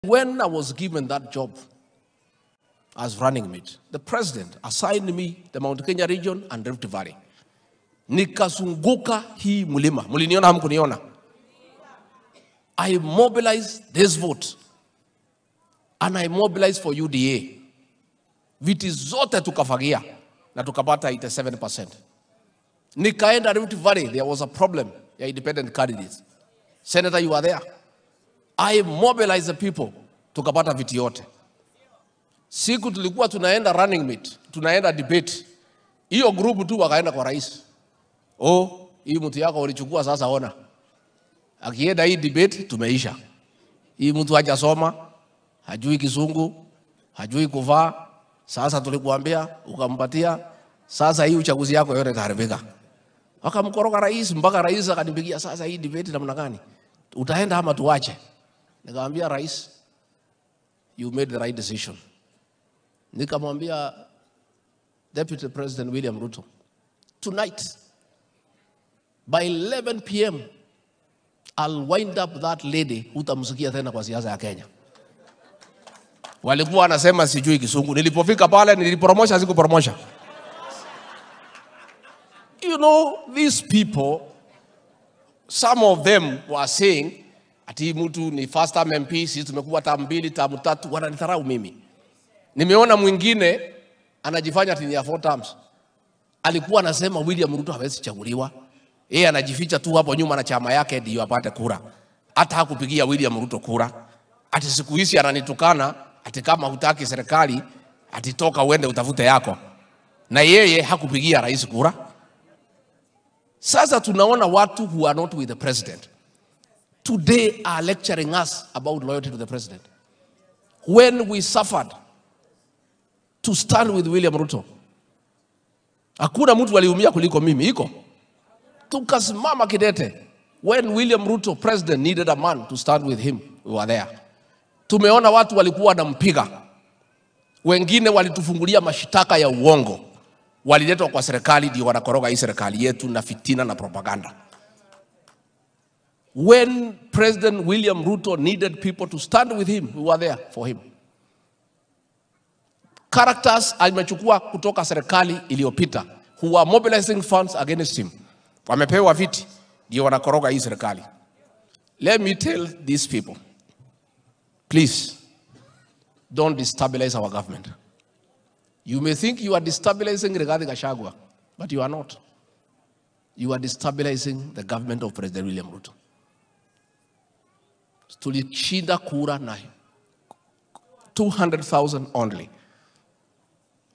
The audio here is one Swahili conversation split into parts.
When I was given that job as running mate, the president assigned me the Mount Kenya region and Rift Valley. Nikazunguka hii mulima. Muliniona hamkuniona? I mobilized this vote. And I mobilized for UDA. Viti zote tukafagia na tukapata 87%. Nikaenda Rift Valley, there was a problem ya independent candidates. Senator, you are there. I mobilized the people, tukapata viti yote. Siku tulikuwa tunaenda running mate, tunaenda debate. Hiyo group tu wakaenda kwa rais. Oh, hii mtu yako ulichukua sasa ona. Akienda hii debate tumeisha. Hii mtu hajasoma, hajui Kizungu, hajui kuvaa. Sasa tulikuambia ukampatia. Sasa hii uchaguzi yako yote itaharibika. Wakamkoroga rais mpaka rais akanipigia, sasa hii debate namna gani? Utaenda ama tuache? Nikamwambia rais, you made the right decision. Nikamwambia Deputy President William Ruto, tonight by 11 p.m. I'll wind up that lady utamsikia tena kwa siasa ya Kenya. Walikuwa wanasema sijui Kizungu. Nilipofika pale nilipromosha sikupromosha. You know, these people, some of them were saying ati mtu ni first term MP, sisi tumekuwa term 2, term 3, wananidharau mimi. Nimeona mwingine anajifanya ati ni ya 4 terms. Alikuwa anasema William Ruto hawezi chaguliwa. Yeye anajificha tu hapo nyuma na chama yake ndio apate kura. Hata hakupigia William Ruto kura. Ati siku hizi ananitukana ati kama hutaki serikali ati toka uende utafute yako. Na yeye hakupigia rais kura. Sasa tunaona watu who are not with the president today are lecturing us about loyalty to the president. When we suffered to stand with William Ruto, hakuna mtu aliumia kuliko mimi. Iko tukasimama kidete. When William Ruto president needed a man to stand with him, we were there. Tumeona watu walikuwa wanampiga, wengine walitufungulia mashitaka ya uongo, waliletwa kwa serikali ndio wanakoroga hii serikali yetu na fitina na propaganda. When President William Ruto needed people to stand with him, we were there for him. Characters alimechukua kutoka serikali iliyopita who are mobilizing funds against him, wamepewa viti ndio wanakoroga hii serikali. Let me tell these people, please don't destabilize our government. You may think you are destabilizing Ruto Gachagua, but you are not. You are destabilizing the government of President William Ruto. Tulishinda kura na 200,000 only.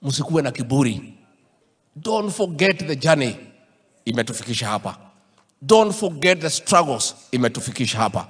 Musikuwe na kiburi. Don't forget the journey imetufikisha hapa. Don't forget the struggles imetufikisha hapa.